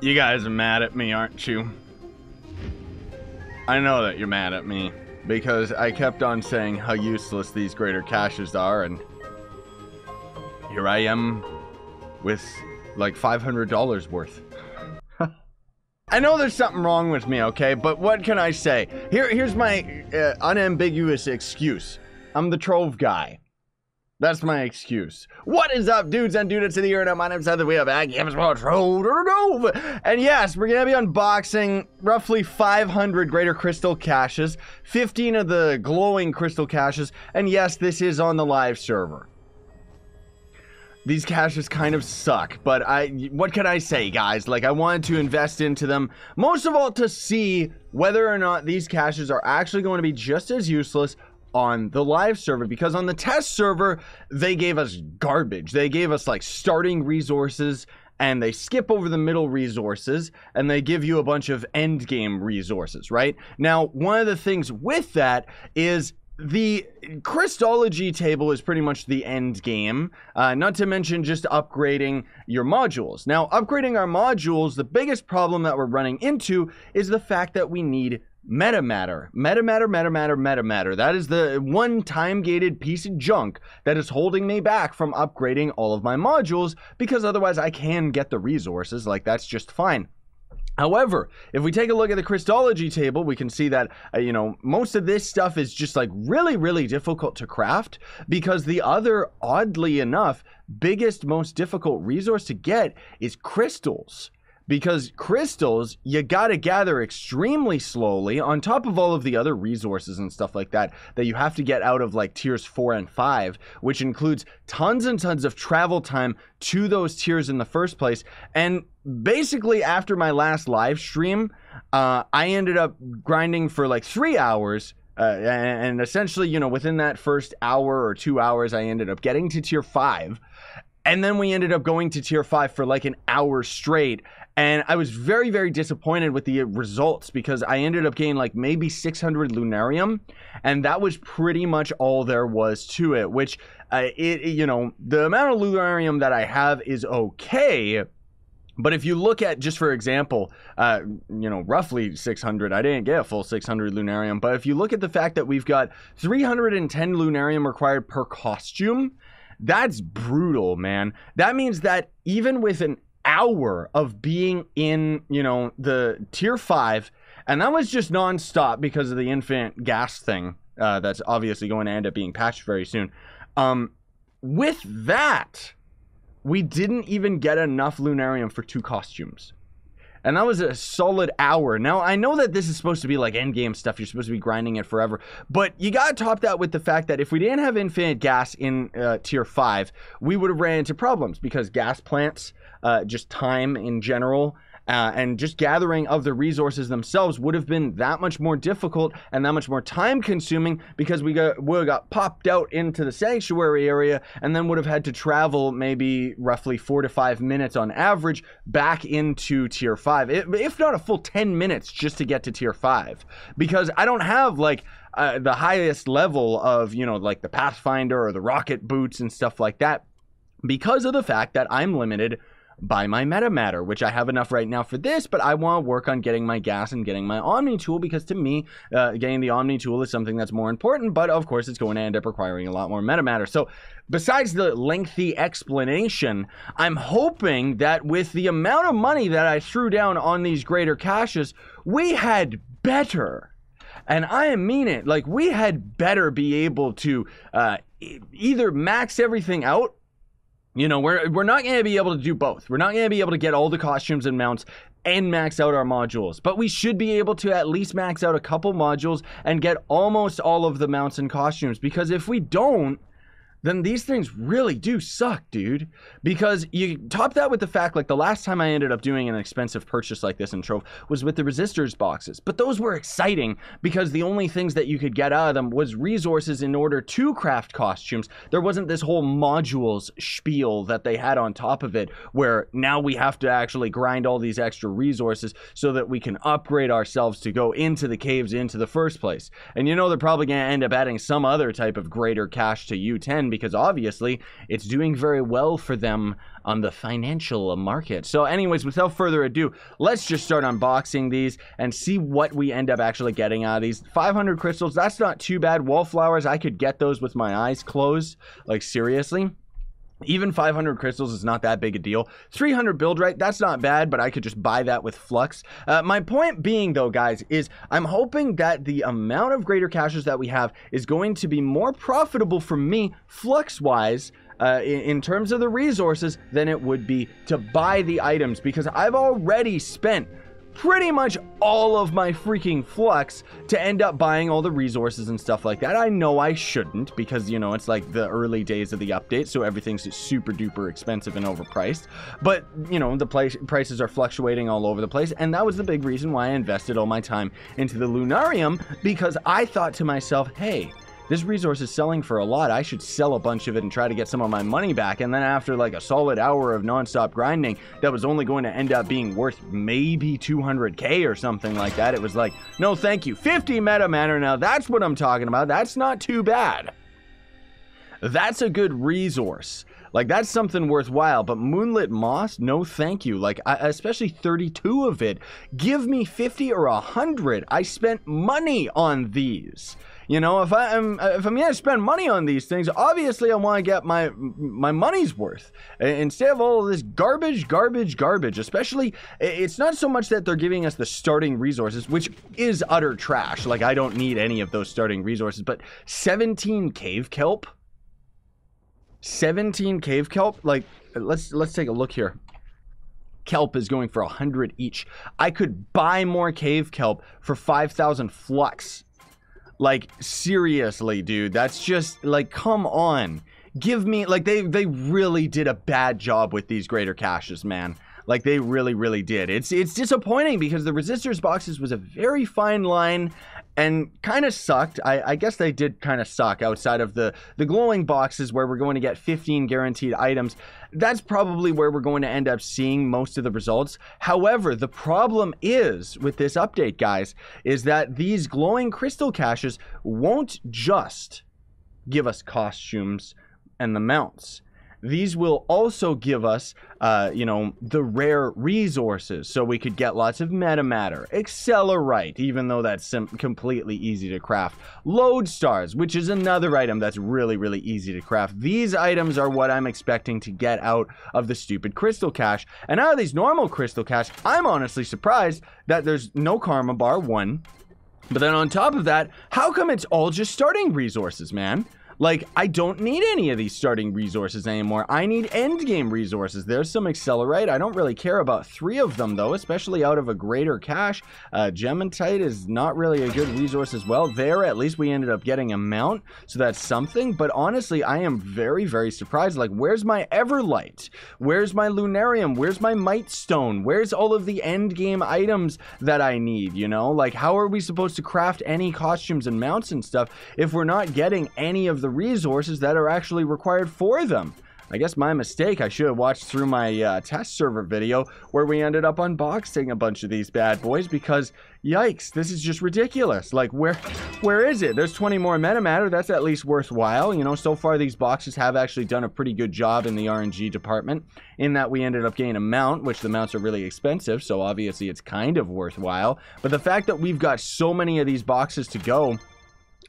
You guys are mad at me, aren't you? I know that you're mad at me, because I kept on saying how useless these greater caches are, and here I am with like $500 worth. I know there's something wrong with me, okay, but what can I say? Here's my unambiguous excuse. I'm the Trove guy. That's my excuse. What is up, dudes and dudettes of the internet? My name's Heather. We have Trove. And yes, we're gonna be unboxing roughly 500 greater crystal caches, 15 of the glowing crystal caches, and yes, this is on the live server. These caches kind of suck, but what can I say, guys? Like, I wanted to invest into them, most of all to see whether or not these caches are actually going to be just as useless on the live server, because on the test server they gave us garbage. They gave us like starting resources, and they skip over the middle resources, and they give you a bunch of end game resources, right? Now, one of the things with that is the Crystology table is pretty much the end game, not to mention just upgrading your modules. Now, upgrading our modules, the biggest problem that we're running into is the fact that we need metamatter. Metamatter. That is the one time-gated piece of junk that is holding me back from upgrading all of my modules, because otherwise I can get the resources, like that's just fine. However, if we take a look at the Crystology table, we can see that, most of this stuff is just like really difficult to craft, because the other, oddly enough, biggest, most difficult resource to get is crystals. Because crystals, you gotta gather extremely slowly, on top of all of the other resources and stuff like that you have to get out of like tiers 4 and 5, which includes tons and tons of travel time to those tiers in the first place. And basically, after my last live stream, I ended up grinding for like 3 hours, and essentially, within that first hour or 2 hours, I ended up getting to tier 5. And then we ended up going to tier 5 for like an hour straight. And I was very disappointed with the results, because I ended up getting like maybe 600 lunarium. And that was pretty much all there was to it, which, the amount of lunarium that I have is okay. But if you look at, just for example, roughly 600, I didn't get a full 600 lunarium. But if you look at the fact that we've got 310 lunarium required per costume, that's brutal, man. That means that even with an hour of being in, the tier 5, and that was just non-stop because of the infinite gas thing, that's obviously going to end up being patched very soon. With that, we didn't even get enough lunarium for 2 costumes. And that was a solid hour. Now, I know that this is supposed to be like endgame stuff. You're supposed to be grinding it forever. But you got to top that with the fact that if we didn't have infinite gas in tier 5, we would have ran into problems, because gas plants, just time in general, and just gathering of the resources themselves would have been that much more difficult and that much more time consuming, because would have got popped out into the sanctuary area and then would have had to travel maybe roughly 4 to 5 minutes on average back into tier 5, if not a full 10 minutes just to get to tier 5, because I don't have like the highest level of, like the Pathfinder or the rocket boots and stuff like that, because of the fact that I'm limited by my metamatter, which I have enough right now for this, but I want to work on getting my gas and getting my Omni tool, because to me, getting the Omni tool is something that's more important, but of course it's going to end up requiring a lot more metamatter. So besides the lengthy explanation, I'm hoping that with the amount of money that I threw down on these greater caches, we had better, and I mean it, like we had better be able to either max everything out. We're not going to be able to do both. We're not going to be able to get all the costumes and mounts and max out our modules, but we should be able to at least max out a couple modules and get almost all of the mounts and costumes, because if we don't, then these things really do suck, dude. Because you top that with the fact, like the last time I ended up doing an expensive purchase like this in Trove was with the resistors boxes. But those were exciting because the only things that you could get out of them was resources in order to craft costumes. There wasn't this whole modules spiel that they had on top of it, where now we have to actually grind all these extra resources so that we can upgrade ourselves to go into the caves into the first place. And they're probably going to end up adding some other type of greater cache to U10, because obviously it's doing very well for them on the financial market. So anyways, without further ado, let's just start unboxing these and see what we end up actually getting out of these. 500 crystals, that's not too bad. Wallflowers, I could get those with my eyes closed, like seriously. Even 500 crystals is not that big a deal. 300 build rate, that's not bad, but I could just buy that with flux. My point being, though, guys, is I'm hoping that the amount of greater caches that we have is going to be more profitable for me, flux-wise, in terms of the resources, than it would be to buy the items, because I've already spent pretty much all of my freaking flux to end up buying all the resources and stuff like that. I know I shouldn't, because, you know, it's like the early days of the update, so everything's super duper expensive and overpriced. But, you know, the prices are fluctuating all over the place, and that was the big reason why I invested all my time into the Lunarium, because I thought to myself, hey, this resource is selling for a lot. I should sell a bunch of it and try to get some of my money back. And then after like a solid hour of nonstop grinding, that was only going to end up being worth maybe 200k or something like that. It was like, no, thank you. 50 meta mana now. That's what I'm talking about. That's not too bad. That's a good resource. Like, that's something worthwhile. But Moonlit Moss, no thank you. Like, especially 32 of it. Give me 50 or 100. I spent money on these. You know, if I'm gonna spend money on these things, obviously I want to get my money's worth instead of all of this garbage. Especially, it's not so much that they're giving us the starting resources, which is utter trash. Like, I don't need any of those starting resources. But 17 cave kelp, 17 cave kelp. Like, let's take a look here. Kelp is going for 100 each. I could buy more cave kelp for 5,000 flux. Like, seriously, dude, that's just, like, come on. Give me, like, they really did a bad job with these greater caches, man. Like, they really did. It's disappointing because the resistors boxes was a very fine line and kind of sucked. I guess they did kind of suck outside of the glowing boxes where we're going to get 15 guaranteed items. That's probably where we're going to end up seeing most of the results. However, the problem is with this update, guys, is that these glowing crystal caches won't just give us costumes and the mounts. These will also give us, you know, the rare resources, so we could get lots of meta matter, accelerite, even though that's completely easy to craft, lodestars, which is another item that's really easy to craft. These items are what I'm expecting to get out of the stupid crystal cache, and out of these normal crystal cache, I'm honestly surprised that there's no karma bar, one, but then on top of that, how come it's all just starting resources, man? Like, I don't need any of these starting resources anymore. I need endgame resources. There's some accelerite. I don't really care about 3 of them, though, especially out of a greater cache. Gematite is not really a good resource as well. There, at least we ended up getting a mount, so that's something. But honestly, I am very surprised. Like, where's my Everlight? Where's my Lunarium? Where's my Might Stone? Where's all of the endgame items that I need, you know? Like, how are we supposed to craft any costumes and mounts and stuff if we're not getting any of the resources that are actually required for them? I guess my mistake. I should have watched through my test server video where we ended up unboxing a bunch of these bad boys, because yikes, this is just ridiculous. Like, where is it? There's 20 more meta matter. That's at least worthwhile. You know, so far these boxes have actually done a pretty good job in the RNG department, in that we ended up getting a mount, which the mounts are really expensive, so obviously it's kind of worthwhile. But the fact that we've got so many of these boxes to go,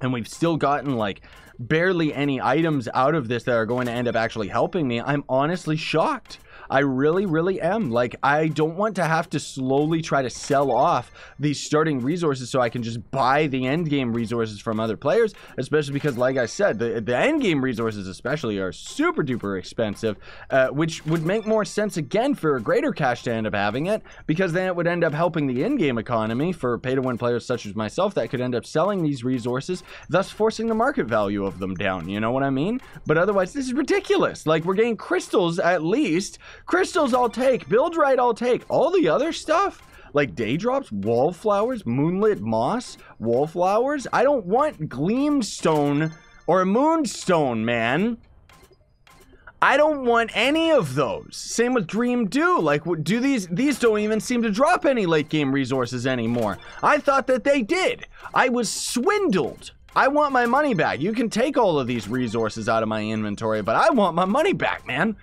and we've still gotten like barely any items out of this that are going to end up actually helping me, I'm honestly shocked. I really am. Like, I don't want to have to slowly try to sell off these starting resources so I can just buy the end game resources from other players, especially because, like I said, the end game resources especially are super duper expensive, which would make more sense again for a greater cache to end up having it, because then it would end up helping the in-game economy for pay-to-win players such as myself that could end up selling these resources, thus forcing the market value of them down, you know what I mean? But otherwise, this is ridiculous. Like, we're getting crystals at least. Crystals I'll take, build right I'll take. All the other stuff, like day drops, wallflowers, moonlit moss, wallflowers, I don't want gleamstone or moonstone, man. I don't want any of those. Same with Dream Dew. Like, do these don't even seem to drop any late game resources anymore. I thought that they did. I was swindled. I want my money back. You can take all of these resources out of my inventory, but I want my money back, man.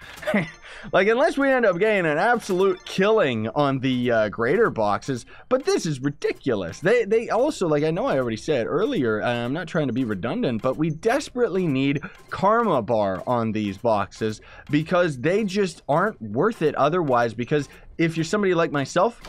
Like, unless we end up getting an absolute killing on the greater boxes, but this is ridiculous. They also, like, I know I already said earlier, I'm not trying to be redundant, but we desperately need karma bar on these boxes because they just aren't worth it otherwise. Because if you're somebody like myself,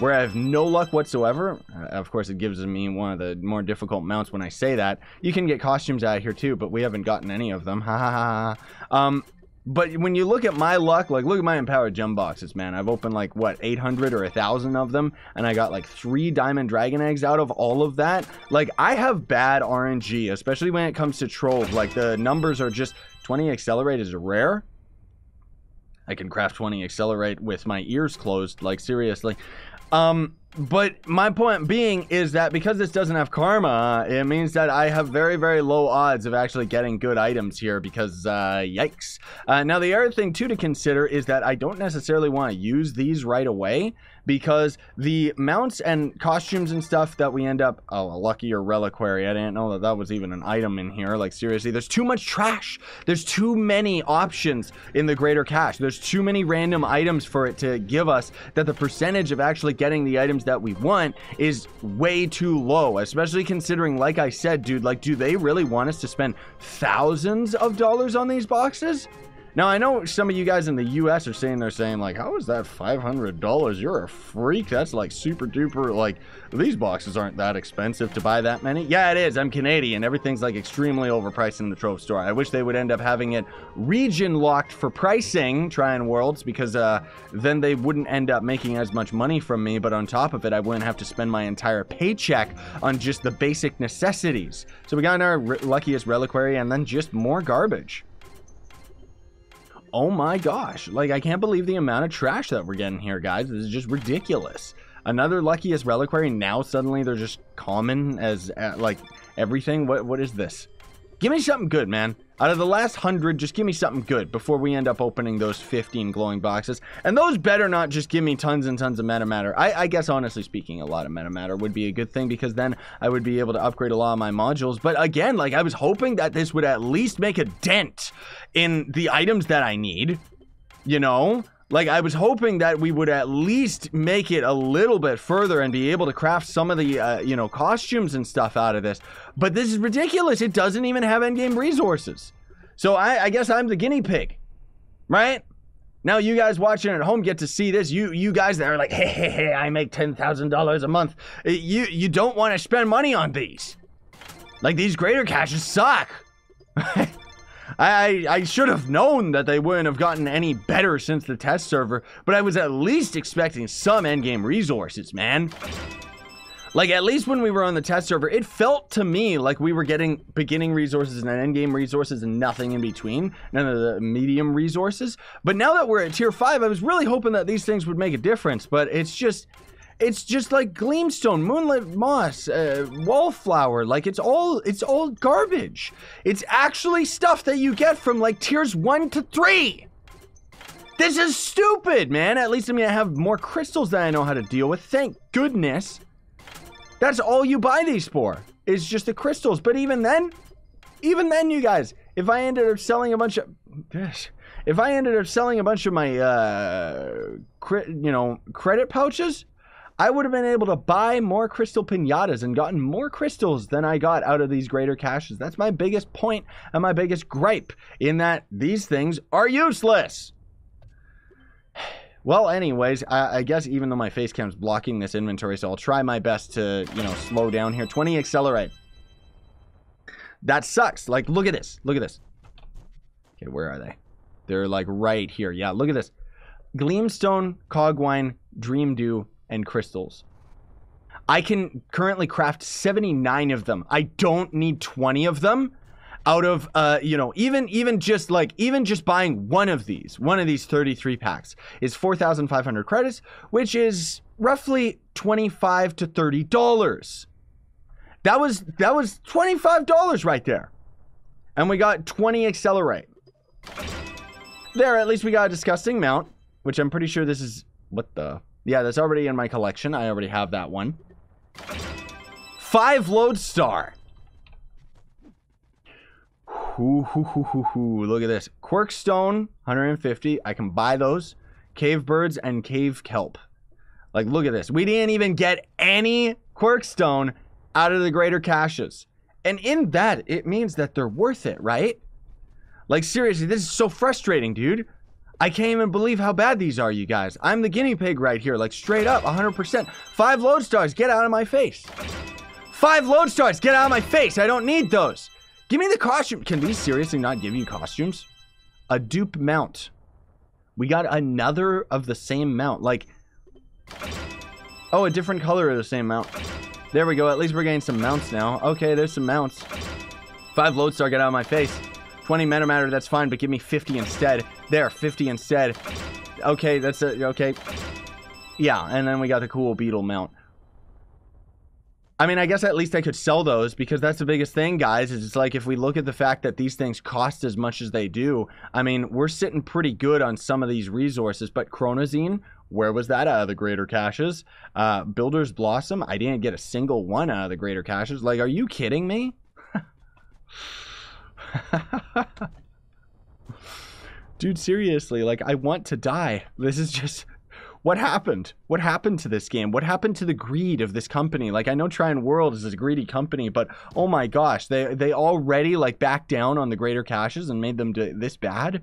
where I have no luck whatsoever, of course it gives me one of the more difficult mounts when I say that. You can get costumes out here too, but we haven't gotten any of them. Ha ha ha ha. But when you look at my luck, like, look at my empowered gem boxes, man. I've opened, like, what, 800 or 1,000 of them, and I got, like, 3 diamond dragon eggs out of all of that. Like, I have bad RNG, especially when it comes to Trove. Like, the numbers are just... 20 accelerate is rare. I can craft 20 accelerate with my ears closed, like, seriously. But my point being is that because this doesn't have karma, it means that I have very, very low odds of actually getting good items here because, yikes. Now, the other thing, too, to consider is that I don't necessarily want to use these right away because the mounts and costumes and stuff that we end up... Oh, a lucky or reliquary. I didn't know that that was even an item in here. Like, seriously, there's too much trash. There's too many options in the Greater Cache. There's too many random items for it to give us that the percentage of actually getting the items that we want is way too low, especially considering, like I said, dude, like, do they really want us to spend thousands of dollars on these boxes? Now, I know some of you guys in the US are saying, like, how is that $500? You're a freak. That's like super duper, like, these boxes aren't that expensive to buy that many. Yeah, it is. I'm Canadian. Everything's like extremely overpriced in the Trove store. I wish they would end up having it region locked for pricing, trying worlds, because then they wouldn't end up making as much money from me. But on top of it, I wouldn't have to spend my entire paycheck on just the basic necessities. So we got our luckiest reliquary and then just more garbage. Oh my gosh, like, I can't believe the amount of trash that we're getting here, guys. This is just ridiculous. Another luckiest reliquary. Now suddenly they're just common as like everything. What is this? Give me something good, man. Out of the last 100, just give me something good before we end up opening those 15 glowing boxes. And those better not just give me tons and tons of meta matter. I guess, honestly speaking, a lot of meta matter would be a good thing because then I would be able to upgrade a lot of my modules. But again, like, I was hoping that this would at least make a dent in the items that I need, you know? Like, I was hoping that we would at least make it a little bit further and be able to craft some of the, you know, costumes and stuff out of this. But this is ridiculous. It doesn't even have endgame resources. So I guess I'm the guinea pig, right? Now you guys watching at home get to see this. You guys that are like, hey, I make $10,000 a month. You don't want to spend money on these. Like, these greater caches suck. I should have known that they wouldn't have gotten any better since the test server, but I was at least expecting some endgame resources, man. Like, at least when we were on the test server, it felt to me like we were getting beginning resources and endgame resources and nothing in between, none of the medium resources. But now that we're at tier 5, I was really hoping that these things would make a difference, but it's just like Gleamstone, Moonlit Moss, Wallflower. Like, it's all garbage. It's actually stuff that you get from, like, tiers 1 to 3. This is stupid, man. At least, I mean, I have more crystals that I know how to deal with. Thank goodness. That's all you buy these for, is just the crystals. But even then, you guys, if I ended up selling a bunch of... If I ended up selling a bunch of my, credit pouches, I would have been able to buy more crystal pinatas and gotten more crystals than I got out of these greater caches. That's my biggest point and my biggest gripe, in that these things are useless. Well, anyways, I guess even though my face cam's blocking this inventory, so I'll try my best to, you know, slow down here. 20 accelerate. That sucks. Like, look at this. Look at this. Okay, where are they? They're, like, right here. Yeah, look at this. Gleamstone, Cogwine, Dream Dew, and crystals. I can currently craft 79 of them. I don't need 20 of them. Out of, you know, even just buying one of these 33 packs is 4,500 credits, which is roughly $25 to $30. That was $25 right there. And we got 20 accelerate. There, at least we got a disgusting mount, which I'm pretty sure this is, what the, yeah, that's already in my collection. I already have that one. 5 lodestar. Look at this. Quirkstone, 150. I can buy those. Cave birds and cave kelp. Like, look at this. We didn't even get any Quirkstone out of the greater caches. And in that, it means that they're worth it, right? Like, seriously, this is so frustrating, dude. I can't even believe how bad these are, you guys. I'm the guinea pig right here, like, straight up, 100%. 5 lodestars, get out of my face. 5 lodestars, get out of my face. I don't need those. Give me the costume. Can these seriously not give you costumes? A dupe mount. We got another of the same mount. Like, oh, a different color of the same mount. There we go. At least we're getting some mounts now. Okay, there's some mounts. 5 lodestar, get out of my face. 20 meta matter, that's fine, but give me 50 instead. There, 50 instead. Okay, that's okay. Yeah, and then we got the cool beetle mount. I mean, I guess at least I could sell those, because that's the biggest thing, guys, is it's like if we look at the fact that these things cost as much as they do, I mean, we're sitting pretty good on some of these resources, but Chronozine, where was that out of the greater caches? Builder's Blossom, I didn't get a single one out of the greater caches. Like, are you kidding me? Dude, seriously, like, I want to die. This is just... What happened? What happened to this game? What happened to the greed of this company? Like, I know Trine World is a greedy company, but oh my gosh, they already, like, backed down on the greater caches and made them do this bad?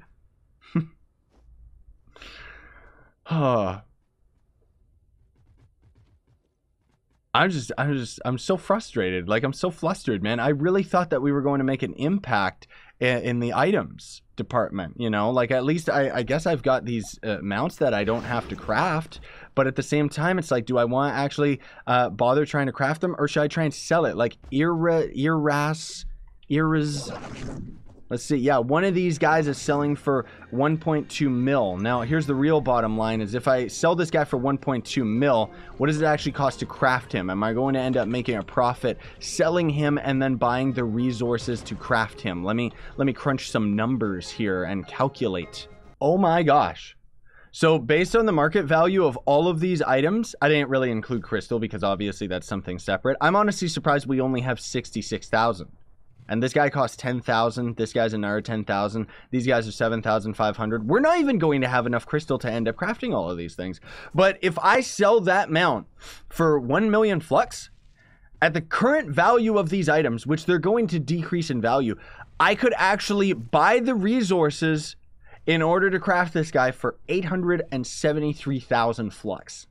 I'm so frustrated. Like, I'm so flustered, man. I really thought that we were going to make an impact in the items department, you know? Like, at least I guess I've got these mounts that I don't have to craft, but at the same time, it's like, do I want to actually bother trying to craft them, or should I try and sell it? Like, Iras... Let's see. Yeah, one of these guys is selling for 1.2 mil. Now, here's the real bottom line is if I sell this guy for 1.2 mil, what does it actually cost to craft him? Am I going to end up making a profit selling him and then buying the resources to craft him? Let me crunch some numbers here and calculate. Oh my gosh. So based on the market value of all of these items, I didn't really include crystal because obviously that's something separate. I'm honestly surprised we only have 66,000. And this guy costs 10,000. This guy's another 10,000. These guys are 7,500. We're not even going to have enough crystal to end up crafting all of these things. But if I sell that mount for 1 million flux, at the current value of these items, which they're going to decrease in value, I could actually buy the resources in order to craft this guy for 873,000 flux.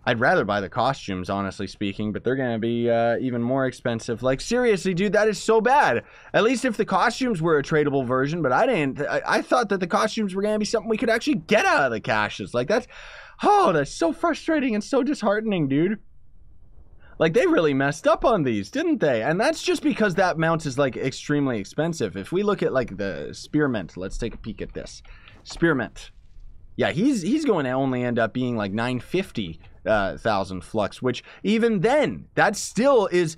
I'd rather buy the costumes, honestly speaking, but they're going to be even more expensive. Like, seriously, dude, that is so bad. At least if the costumes were a tradable version, but I thought that the costumes were going to be something we could actually get out of the caches. Like, that's so frustrating and so disheartening, dude. Like, they really messed up on these, didn't they? And that's just because that mount is, like, extremely expensive. If we look at, like, the Spearmint, let's take a peek at this. Spearmint. Yeah, he's going to only end up being, like, 950,000 flux, which even then, that still is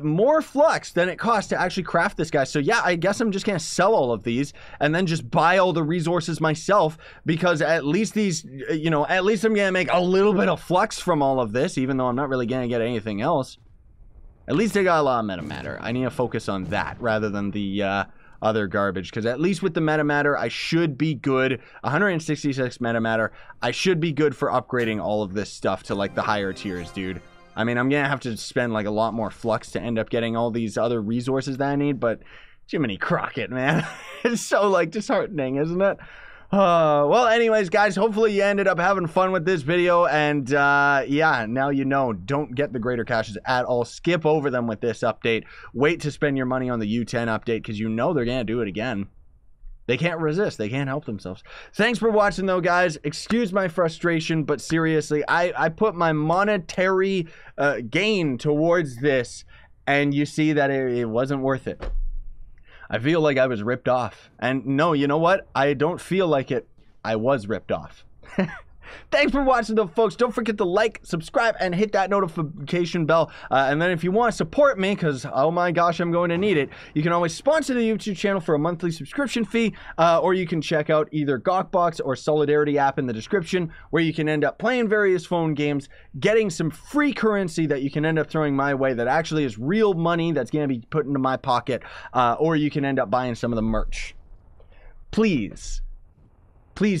more flux than it costs to actually craft this guy. So yeah, I guess I'm just gonna sell all of these and then just buy all the resources myself, because at least these, you know, at least I'm gonna make a little bit of flux from all of this, even though I'm not really gonna get anything else. At least I got a lot of meta matter. I need to focus on that rather than the other garbage, because at least with the meta matter I should be good. 166 meta matter, I should be good for upgrading all of this stuff to like the higher tiers, dude. I mean, I'm gonna have to spend like a lot more flux to end up getting all these other resources that I need, but Jiminy Crockett, man. It's so like disheartening, isn't it? Well, anyways, guys, hopefully you ended up having fun with this video, and yeah, now you know, don't get the greater caches at all. Skip over them with this update. Wait to spend your money on the U10 update, because you know they're gonna do it again. They can't resist. They can't help themselves. Thanks for watching, though, guys. Excuse my frustration, but seriously, I put my monetary gain towards this, and you see that it wasn't worth it. I feel like I was ripped off. And no, you know what? I don't feel like it. I was ripped off. Thanks for watching, though, folks. Don't forget to like, subscribe, and hit that notification bell. And then if you want to support me, because, oh my gosh, I'm going to need it, you can always sponsor the YouTube channel for a monthly subscription fee, or you can check out either Gawkbox or Solidarity app in the description, where you can end up playing various phone games, getting some free currency that you can end up throwing my way that actually is real money that's going to be put into my pocket, or you can end up buying some of the merch. Please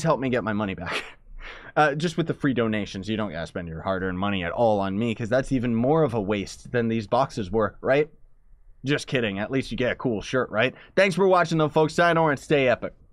help me get my money back. Just with the free donations, you don't gotta spend your hard-earned money at all on me, because that's even more of a waste than these boxes were, right? Just kidding. At least you get a cool shirt, right? Thanks for watching, though, folks. Sayonara and stay epic.